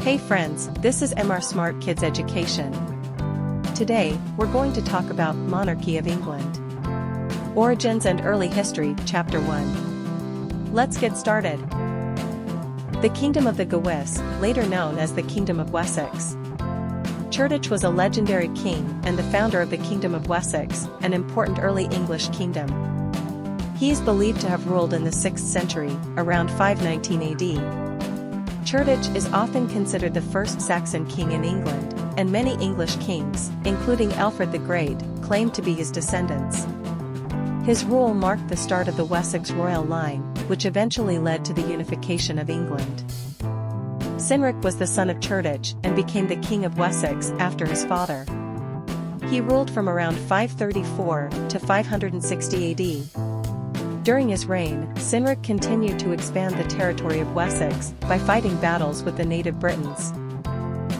Hey friends, this is MR Smart Kids Education. Today, we're going to talk about Monarchy of England. Origins and Early History, Chapter 1. Let's get started. The Kingdom of the Gewiss, later known as the Kingdom of Wessex. Cerdic was a legendary king and the founder of the Kingdom of Wessex, an important early English kingdom. He is believed to have ruled in the 6th century, around 519 AD. Cerdic is often considered the first Saxon king in England, and many English kings, including Alfred the Great, claimed to be his descendants. His rule marked the start of the Wessex royal line, which eventually led to the unification of England. Cynric was the son of Cerdic and became the king of Wessex after his father. He ruled from around 534 to 560 AD. During his reign, Cynric continued to expand the territory of Wessex by fighting battles with the native Britons.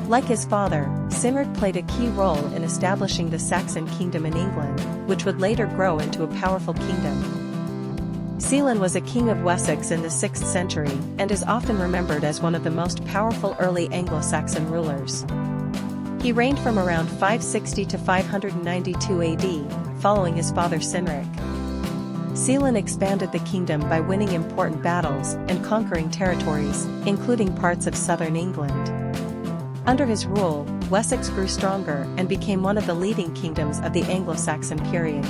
Like his father, Cynric played a key role in establishing the Saxon kingdom in England, which would later grow into a powerful kingdom. Celan was a king of Wessex in the 6th century and is often remembered as one of the most powerful early Anglo-Saxon rulers. He reigned from around 560 to 592 AD, following his father Cynric. Celan expanded the kingdom by winning important battles and conquering territories, including parts of southern England. Under his rule, Wessex grew stronger and became one of the leading kingdoms of the Anglo-Saxon period.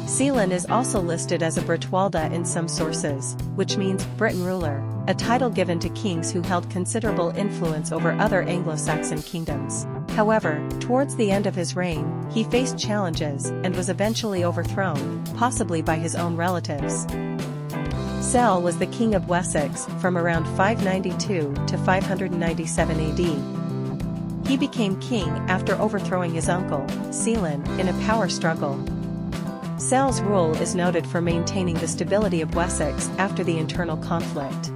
Celan is also listed as a Britwalda in some sources, which means Britain ruler, a title given to kings who held considerable influence over other Anglo-Saxon kingdoms. However, towards the end of his reign, he faced challenges and was eventually overthrown, possibly by his own relatives. Cel was the king of Wessex from around 592 to 597 AD. He became king after overthrowing his uncle, Celan, in a power struggle. Cel's rule is noted for maintaining the stability of Wessex after the internal conflict.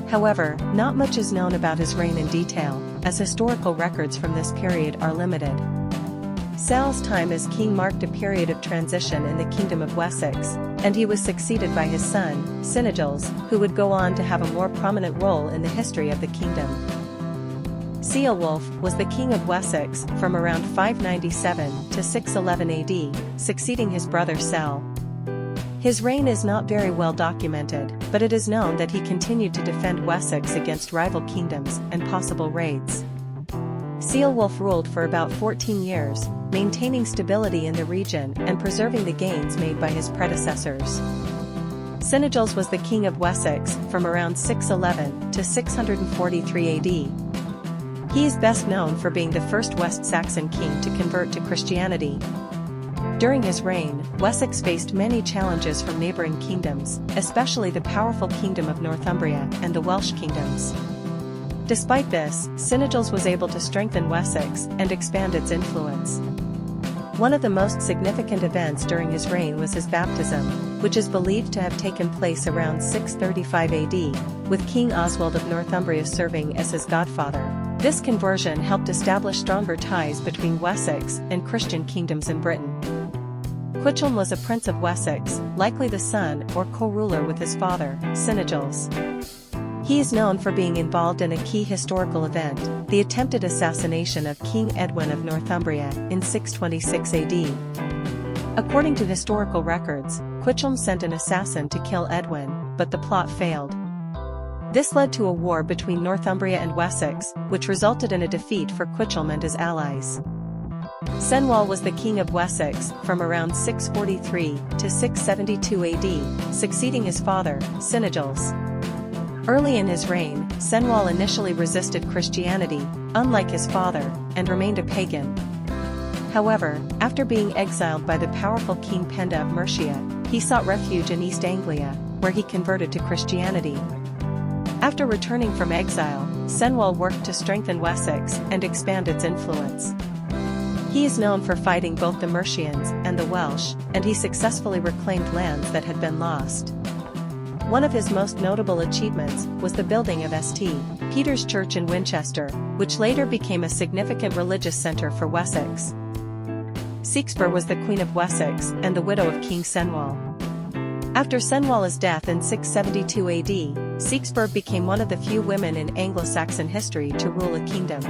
However, not much is known about his reign in detail, as historical records from this period are limited. Cel's time as king marked a period of transition in the Kingdom of Wessex, and he was succeeded by his son, Cynegils, who would go on to have a more prominent role in the history of the kingdom. Ceolwulf was the king of Wessex from around 597 to 611 AD, succeeding his brother Cel. His reign is not very well documented, but it is known that he continued to defend Wessex against rival kingdoms and possible raids. Ceolwulf ruled for about 14 years, maintaining stability in the region and preserving the gains made by his predecessors. Cynegils was the king of Wessex from around 611 to 643 AD. He is best known for being the first West Saxon king to convert to Christianity. During his reign, Wessex faced many challenges from neighboring kingdoms, especially the powerful kingdom of Northumbria and the Welsh kingdoms. Despite this, Cynegils was able to strengthen Wessex and expand its influence. One of the most significant events during his reign was his baptism, which is believed to have taken place around 635 AD, with King Oswald of Northumbria serving as his godfather. This conversion helped establish stronger ties between Wessex and Christian kingdoms in Britain. Cuchulain was a prince of Wessex, likely the son or co-ruler with his father, Cynegils. He is known for being involved in a key historical event, the attempted assassination of King Edwin of Northumbria in 626 AD. According to historical records, Cuchulain sent an assassin to kill Edwin, but the plot failed. This led to a war between Northumbria and Wessex, which resulted in a defeat for Cuchulain and his allies. Cenwalh was the king of Wessex from around 643 to 672 AD, succeeding his father, Cynegils. Early in his reign, Cenwalh initially resisted Christianity, unlike his father, and remained a pagan. However, after being exiled by the powerful King Penda of Mercia, he sought refuge in East Anglia, where he converted to Christianity. After returning from exile, Cenwalh worked to strengthen Wessex and expand its influence. He is known for fighting both the Mercians and the Welsh, and he successfully reclaimed lands that had been lost. One of his most notable achievements was the building of St. Peter's Church in Winchester, which later became a significant religious center for Wessex. Sixbur was the Queen of Wessex and the widow of King Cenwalh. After Cenwalla's death in 672 AD, Sigisbert became one of the few women in Anglo-Saxon history to rule a kingdom.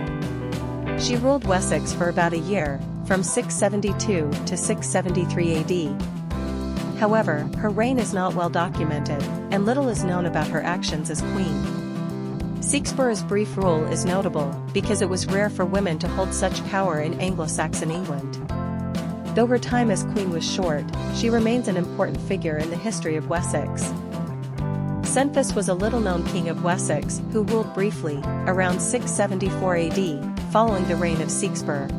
She ruled Wessex for about a year, from 672 to 673 AD. However, her reign is not well documented, and little is known about her actions as queen. Sigisbert's brief rule is notable because it was rare for women to hold such power in Anglo-Saxon England. Though her time as queen was short, she remains an important figure in the history of Wessex. Cenphus was a little-known king of Wessex who ruled briefly, around 674 AD, following the reign of Sigisbert.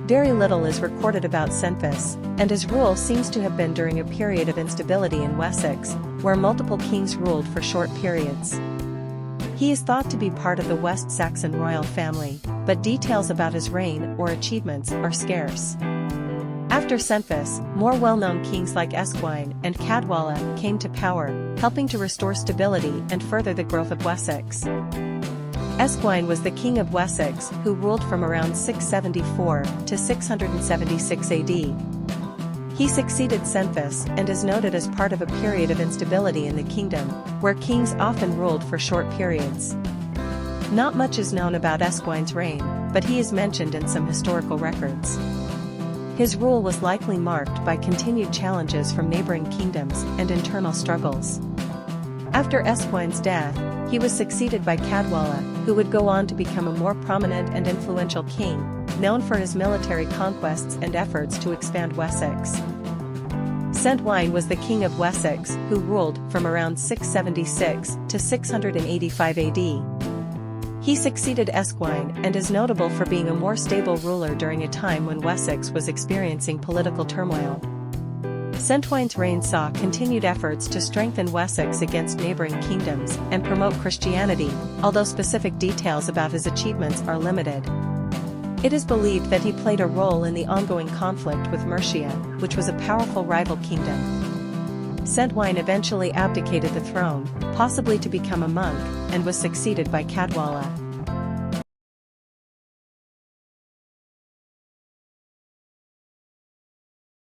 Very little is recorded about Cenphus, and his rule seems to have been during a period of instability in Wessex, where multiple kings ruled for short periods. He is thought to be part of the West Saxon royal family, but details about his reign or achievements are scarce. After Cenphus, more well-known kings like Esgwine and Cadwalla came to power, helping to restore stability and further the growth of Wessex. Esgwine was the king of Wessex who ruled from around 674 to 676 AD. He succeeded Cenphus and is noted as part of a period of instability in the kingdom, where kings often ruled for short periods. Not much is known about Esgwine's reign, but he is mentioned in some historical records. His rule was likely marked by continued challenges from neighboring kingdoms and internal struggles. After Esgwine's death, he was succeeded by Cadwalla, who would go on to become a more prominent and influential king, known for his military conquests and efforts to expand Wessex. Centwine was the king of Wessex who ruled from around 676 to 685 AD. He succeeded Esgwine and is notable for being a more stable ruler during a time when Wessex was experiencing political turmoil. Centwine's reign saw continued efforts to strengthen Wessex against neighboring kingdoms and promote Christianity, although specific details about his achievements are limited. It is believed that he played a role in the ongoing conflict with Mercia, which was a powerful rival kingdom. Centwine eventually abdicated the throne, possibly to become a monk, and was succeeded by Cadwalla.